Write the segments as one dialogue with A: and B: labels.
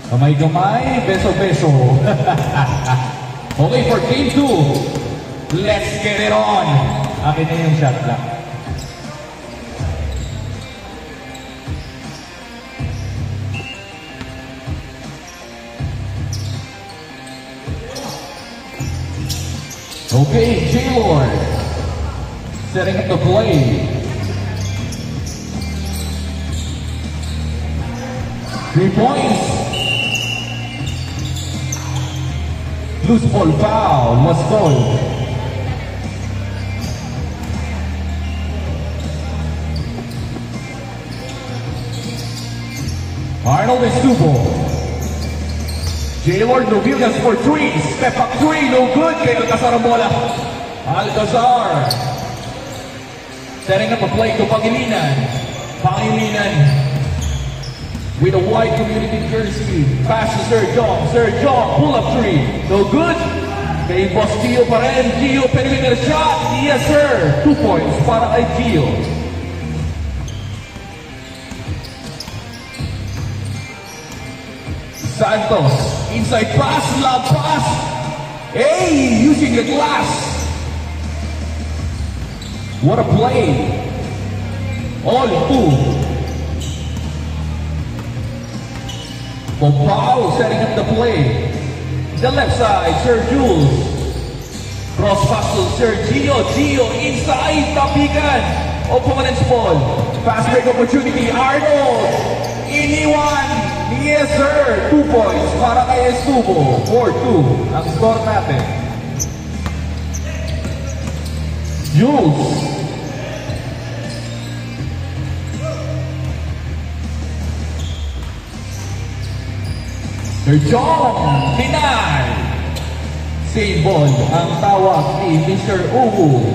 A: Kamay-kamay, beso-beso. Okay, for game 2. Let's get it on. Akin na yung shot clock. Okay, J-Lord. Setting up the play. Three points. Loose ball foul. Let's go. Arnold Estubo. J-Lord Novillas for three. Step up three. No good. Kay Alcazar ang bola. Alcazar. Setting up a play to Pangilinan. Pangilinan. With a white community jersey. Pass to Sir John. Sir John, pull up three. No good. Kay Boss Gio pa rin. Gio, perimeter shot. Yes, sir. 2 points para kay Gio. Santos. Inside pass. Lob pass. Hey, using the glass. What a play. All two. Pompao setting up the play. The left side, Sir Jules. Cross pass to Sir Gio. Gio inside, tapikan. Opponent's ball. Fast break opportunity, Arnold. Iniwan. Yes sir, 2 points para kay Estubo. 4-2 ang score natin. Jules. Sir John, deny. Save ball ang tawag ni Mr. Ubu.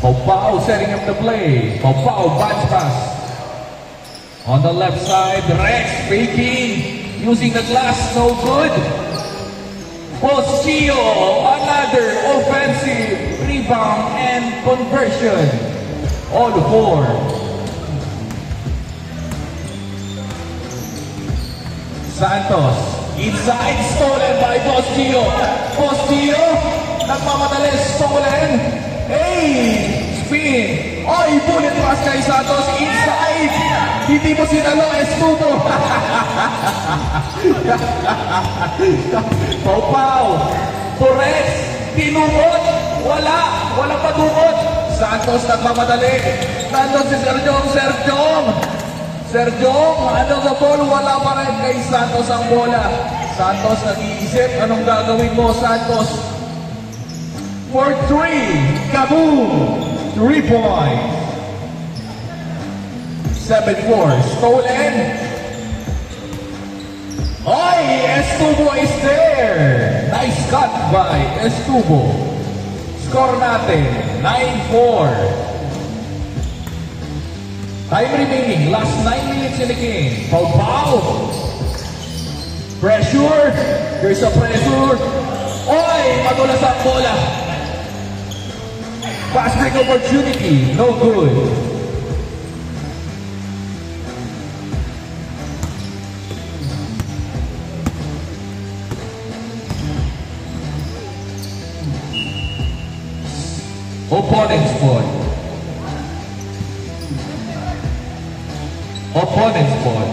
A: Pompao setting up the play. Pompao bounce pass. On the left side, Rex faking. Using the glass, no good. Postillo, another offensive rebound and conversion. All four. Santos, inside, stolen by Postillo. Postillo, nagmamadali, stolen. Hey, spin. Oy, bullet pass kay Santos, inside. Hindi mo sinalo, Estubo. Pau-Pau, Torres, tinumot. Wala padumot. Santos, nagmamadali. Santos si Sergio, ano sa ball? Wala pa rin kay Santos ang bola. Santos nag-iisip, anong gagawin mo, Santos? For 3, kaboom! 3 points. 7-4, stolen. Oy, Estubo is there. Nice cut by Estubo. Score natin, 9-4. Time remaining, last 9 minutes in the game. Pau-Pau. Pressure. There's a pressure. Oy, madulas ang bola. Fast break opportunity. No good. Opponent's ball. Opponent's ball.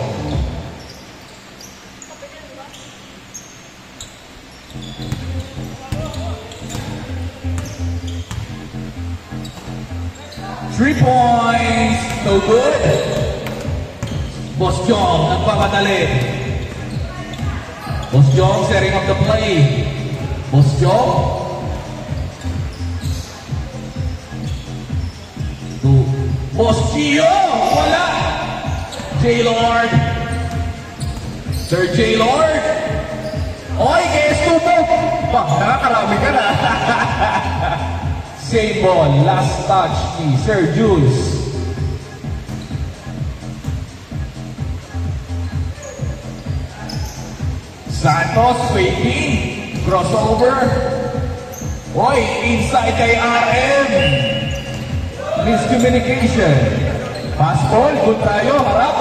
A: Three points. No good. Boss Jong, nagpapadali. Boss Jong setting up the play. Boss Jong. Boss Gio, wala. J-Lord. Sir J-Lord. Oy, kay Estubo. Nakakarami ka na. Save ball. Last touch ni Sir Jules. Santos faking. Crossover. Oy, inside kay RM. Miscommunication. Pass ball. Good tayo. Harap.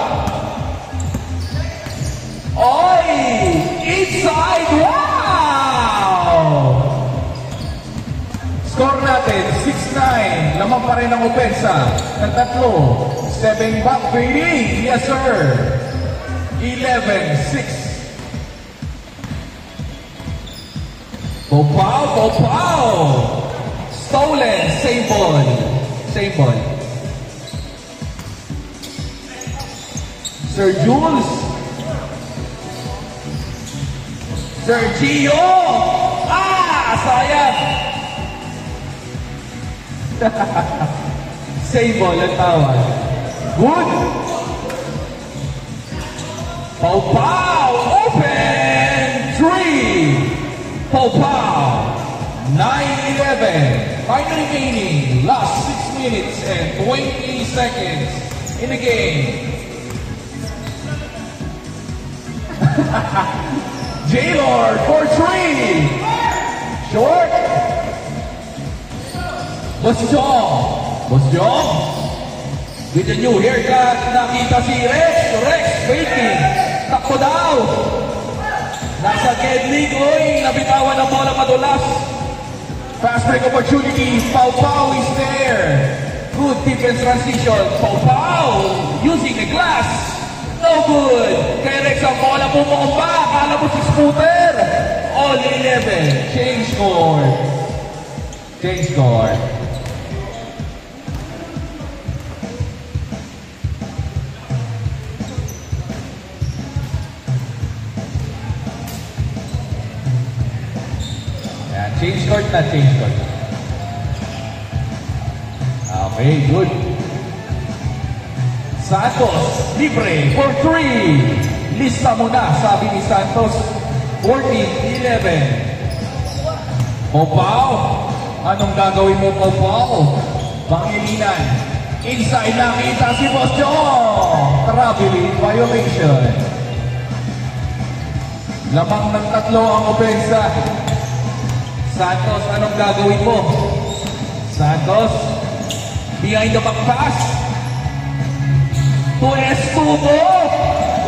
A: Lamang pa rin ang opensa. Ng tatlo. Stepping back, fading. Yes, sir. 11-6. Popaw, Popaw. Stolen. Same ball. Same ball. Sir Jules. Sir Gio. Sayang. Same ball ang tawag. Good. Popaw. Open. 3. Popaw. 9-11. Final remaining. Last 6 minutes and 20 seconds in the game. J-Lord for 3. Short. Boss Jong. Boss Jong. With the new haircut, nakita si Rex. Rex faking. Takbo daw. Nasa Gedling. Uy, nabitawan ang bola madulas. Fast break opportunity. Pau Pau is there. Good defense transition. Pau Pau using the glass. No good. Kay Rex ang bola bumomba. Akala mo si Scooter. All 11. Change score. Change score. Yan. Change court na. Change court. Okay, good. Santos, libre for 3. Lista mo na, sabi ni Santos. 14-11. Popaw. Anong gagawin mo, Popaw? Pangilinan. Inside nakita si Boss Joe. Traveling violation. Lamang ng tatlo ang opensa. Santos, anong gagawin mo? Santos. Behind the back pass. To Estubo.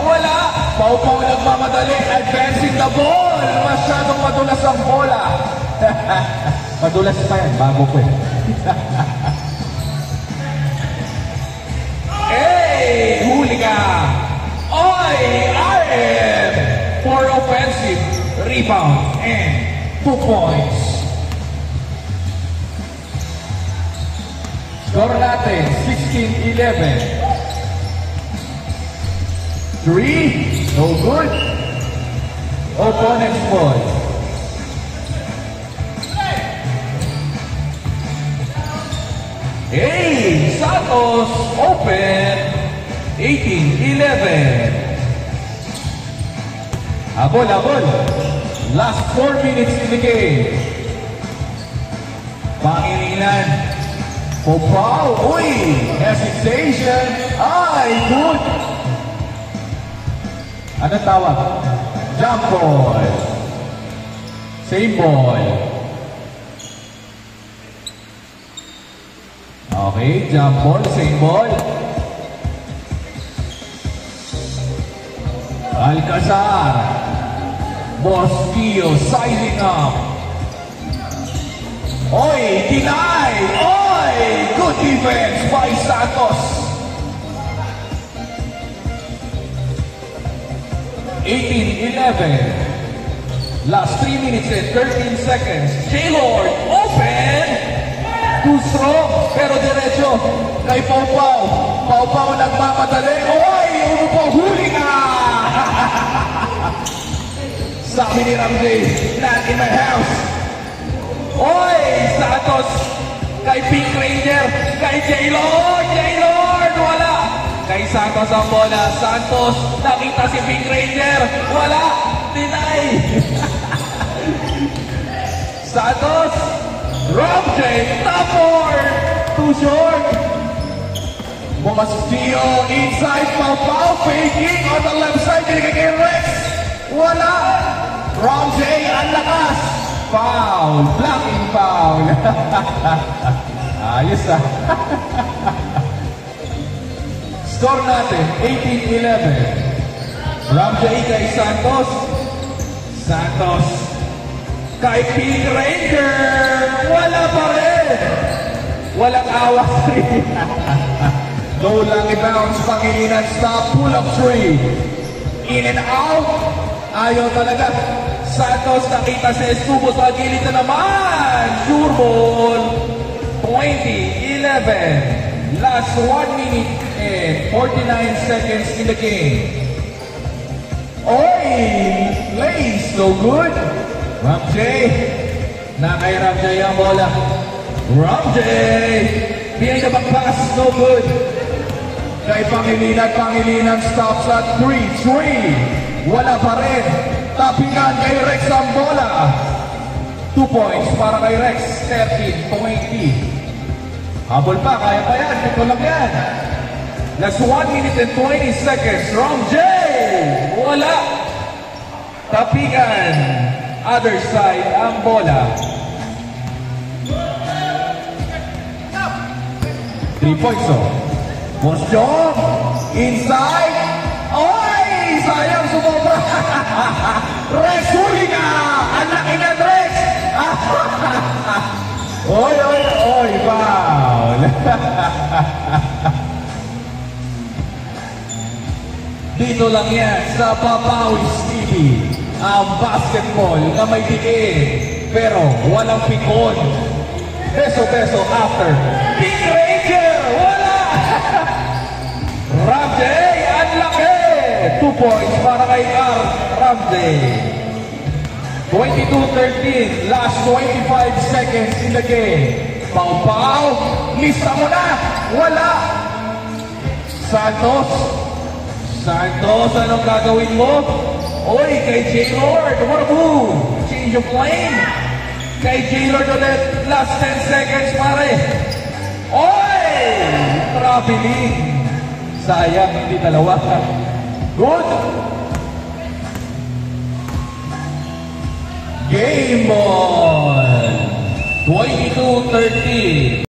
A: Wala. Pau-Pau nagmamadali. Advancing the ball. Masyadong madulas ang bola. Madulas pa yan. Bago ko eh. Hey! Huli ka. Oy! RM! For offensive rebound and 2 points. Score natin 16-11. 3, no good. Opponent's ball. Hey, Santos open. 18-11. Habol, habol. Last 4 minutes in the game. Pangilinan. Popaw. Uy, hesitation. Ay, good. Anong tawag? Jump ball. Same ball. Okay, jump ball, same ball. Alcazar. Boss Gio sizing up. Oy, deny. Oy, good defense by Santos. 18-11. Last 3 minutes and 13 seconds. J-Lord, open! Too strong, pero diretso. Kay Pau-Pau. Pau-Pau nagmamadali. Oy! Umupo, huli ka! Sabi ni Ramsey, not in my house. Oy! Santos, kay Pink Ranger, kay J-Lord! J-Lord! Wala! Kay Santos ang bola. Santos, nakita si Pink Ranger. Wala. Deny. Santos. Ramsey. Top 4. Too short. Boss Gio inside. Pau-Pau faking on the left side. Binigay kay Rex. Wala. Ramsey ang lakas. Foul. Blocking foul. Ayos ah. Score natin, 18-11. Ramsey kay Santos. Santos kay Pink Ranger. Wala pa rin. Walang awas 3. Low lang i-bounce, Pangilinan, stop, pull up 3. In and out. Ayaw talaga. Santos nakita si Estubo sa gilid na naman. Sure ball. 20-11. Last 1 minute and 49 seconds in the game. Oy! Lace, no good. Ramjay. Na kay Ramjay ang bola. Ramjay! Behind the back pass, no good. Kay Pangilinan stops at 3-3. Wala pa rin. Tapingan kay Rex ang bola. 2 points para kay Rex. 13-20. Habol pa, kaya pa yan. Ito lang yan. Last 1 minute and 20 seconds. Ramjay! Wala. Tapingan. Other side ang bola. 3 points oh. Mosjong. Inside. Oy! Sayang sumobra. Rex, huli ka! Ang laki na, Rex! Oy, oy, oy, foul! Dito lang yan sa Papawis TV. Ang basketball na may diin, pero walang pikon. Peso-peso after. Pink Ranger! Wala! Ramjay, ang laki! 2 points para kay Ramjay. 22-13, last 25 seconds in the game. Pau-Pau, lista mo na! Wala! Santos, anong gagawin mo? Oy, kay J-Lord, what a move! Change of lane. Kay J-Lord ulit, last 10 seconds pare. Oy! Traveling. Sayang, hindi dalawa. Good. Game ball. 22-13.